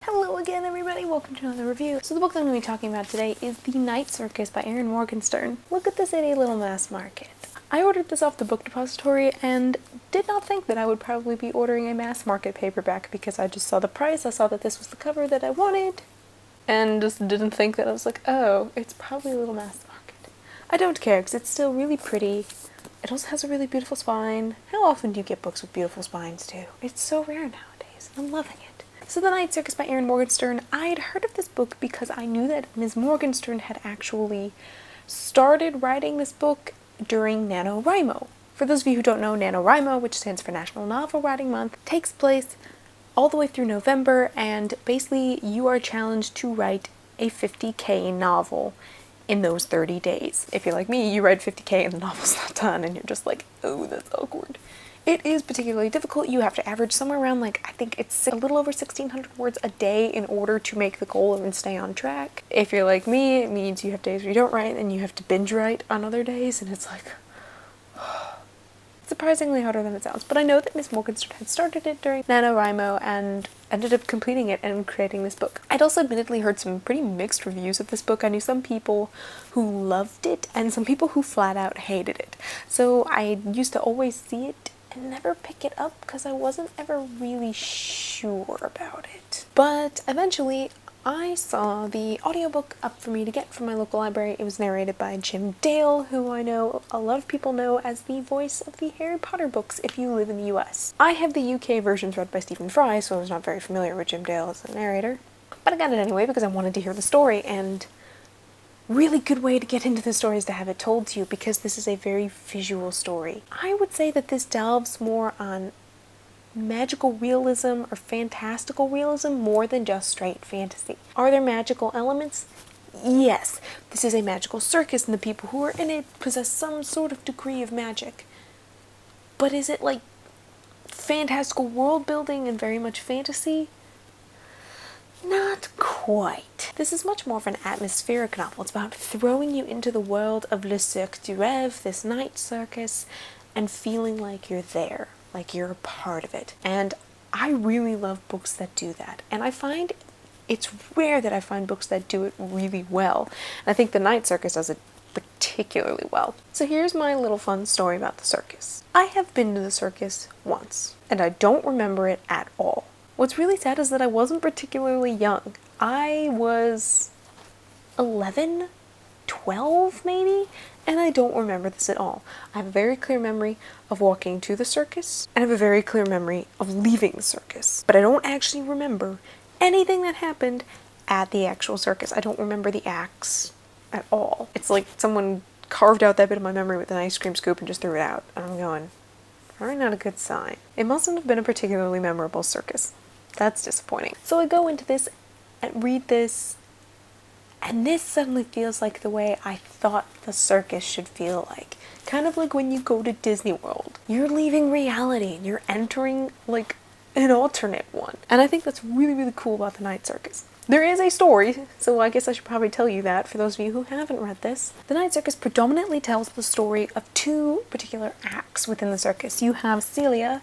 Hello again, everybody. Welcome to another review. So the book that I'm going to be talking about today is The Night Circus by Erin Morgenstern. Look at this itty little mass market. I ordered this off the book depository and did not think that I would probably be ordering a mass market paperback because I just saw the price, I saw that this was the cover that I wanted, and just didn't think that I was like, oh, it's probably a little mass market. I don't care because it's still really pretty. It also has a really beautiful spine. How often do you get books with beautiful spines too? It's so rare nowadays. I'm loving it. So The Night Circus by Erin Morgenstern, I had heard of this book because I knew that Ms. Morgenstern had actually started writing this book during NaNoWriMo. For those of you who don't know, NaNoWriMo, which stands for National Novel Writing Month, takes place all the way through November, and basically you are challenged to write a 50K novel in those 30 days. If you're like me, you write 50K and the novel's not done, and you're just like, oh, that's awkward. It is particularly difficult. You have to average somewhere around, like, I think it's a little over 1,600 words a day in order to make the goal and stay on track. If you're like me, it means you have days where you don't write and you have to binge write on other days, and it's like, surprisingly harder than it sounds. But I know that Ms. Morgenstern had started it during NaNoWriMo and ended up completing it and creating this book. I'd also admittedly heard some pretty mixed reviews of this book. I knew some people who loved it and some people who flat out hated it. So I used to always see it and never pick it up because I wasn't ever really sure about it. But eventually I saw the audiobook up for me to get from my local library. It was narrated by Jim Dale, who I know a lot of people know as the voice of the Harry Potter books if you live in the US. I have the UK versions read by Stephen Fry, so I was not very familiar with Jim Dale as a narrator. But I got it anyway because I wanted to hear the story, and really good way to get into the story is to have it told to you because this is a very visual story. I would say that this delves more on magical realism or fantastical realism more than just straight fantasy. Are there magical elements? Yes. This is a magical circus and the people who are in it possess some sort of degree of magic. But is it like fantastical world building and very much fantasy? Not quite. This is much more of an atmospheric novel. It's about throwing you into the world of Le Cirque du Rêve, this night circus, and feeling like you're there, like you're a part of it. And I really love books that do that. And I find it's rare that I find books that do it really well. And I think The Night Circus does it particularly well. So here's my little fun story about the circus. I have been to the circus once, and I don't remember it at all. What's really sad is that I wasn't particularly young. I was 11, 12 maybe, and I don't remember this at all. I have a very clear memory of walking to the circus, and I have a very clear memory of leaving the circus. But I don't actually remember anything that happened at the actual circus. I don't remember the acts at all. It's like someone carved out that bit of my memory with an ice cream scoop and just threw it out. And I'm going, probably not a good sign. It mustn't have been a particularly memorable circus. That's disappointing. So I go into this and read this, and this suddenly feels like the way I thought the circus should feel like. Kind of like when you go to Disney World. You're leaving reality and you're entering like an alternate one. And I think that's really, really cool about The Night Circus. There is a story, so I guess I should probably tell you that for those of you who haven't read this. The Night Circus predominantly tells the story of two particular acts within the circus. You have Celia,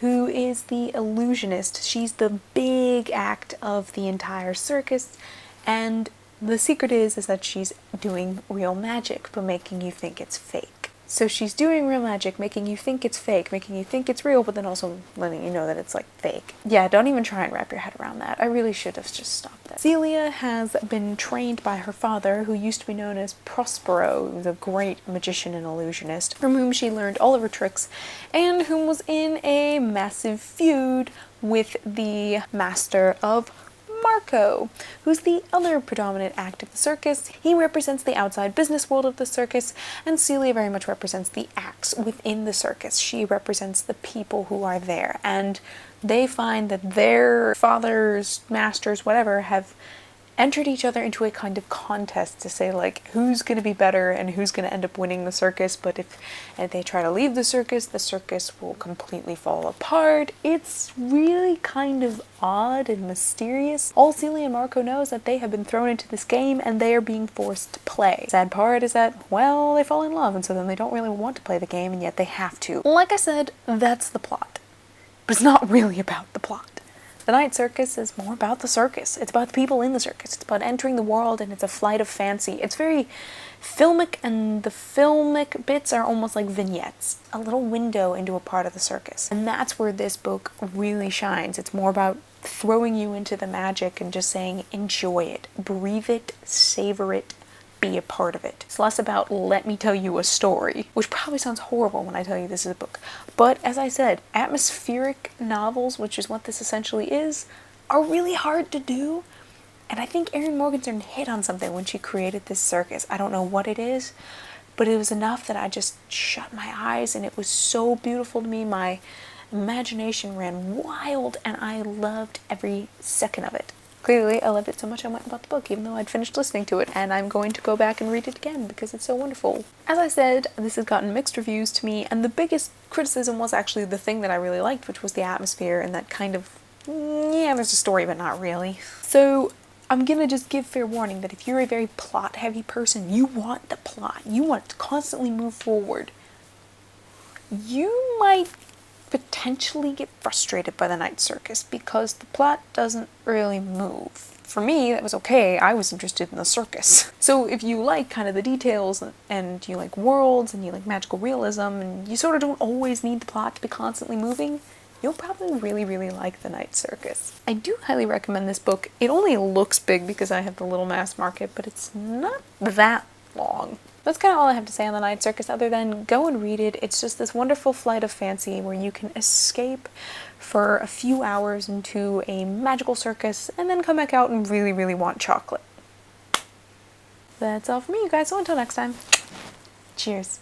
who is the illusionist. She's the big act of the entire circus, and the secret is that she's doing real magic, but making you think it's fake. So she's doing real magic, making you think it's fake, making you think it's real, but then also letting you know that it's like fake. Yeah, don't even try and wrap your head around that. I really should have just stopped that. Celia has been trained by her father, who used to be known as Prospero, the great magician and illusionist, from whom she learned all of her tricks, and whom was in a massive feud with the master of Marco, who's the other predominant act of the circus. He represents the outside business world of the circus, and Celia very much represents the acts within the circus. She represents the people who are there, and they find that their fathers, masters, whatever, have entered each other into a kind of contest to say, like, who's going to be better and who's going to end up winning the circus. But if they try to leave the circus will completely fall apart. It's really kind of odd and mysterious. All Celia and Marco know is that they have been thrown into this game and they are being forced to play. Sad part is that, well, they fall in love, and so then they don't really want to play the game, and yet they have to. Like I said, that's the plot. But it's not really about the plot. The Night Circus is more about the circus. It's about the people in the circus. It's about entering the world, and it's a flight of fancy. It's very filmic, and the filmic bits are almost like vignettes, a little window into a part of the circus. And that's where this book really shines. It's more about throwing you into the magic and just saying, enjoy it, breathe it, savor it, be a part of it. It's less about let me tell you a story, which probably sounds horrible when I tell you this is a book. But as I said, atmospheric novels, which is what this essentially is, are really hard to do. And I think Erin Morgenstern hit on something when she created this circus. I don't know what it is, but it was enough that I just shut my eyes, and it was so beautiful to me. My imagination ran wild, and I loved every second of it. Clearly, I loved it so much I went and bought the book, even though I'd finished listening to it, and I'm going to go back and read it again because it's so wonderful. As I said, this has gotten mixed reviews to me, and the biggest criticism was actually the thing that I really liked, which was the atmosphere and that kind of, yeah, there's a story, but not really. So I'm gonna just give fair warning that if you're a very plot-heavy person, you want the plot, you want it to constantly move forward, you might potentially get frustrated by the Night Circus because the plot doesn't really move. For me, that was okay. I was interested in the circus. So if you like kind of the details and you like worlds and you like magical realism and you sort of don't always need the plot to be constantly moving, you'll probably really, really like The Night Circus. I do highly recommend this book. It only looks big because I have the little mass market, but it's not that long. That's kind of all I have to say on The Night Circus, other than go and read it. It's just this wonderful flight of fancy where you can escape for a few hours into a magical circus and then come back out and really, really want chocolate. That's all for me, you guys, so until next time, cheers.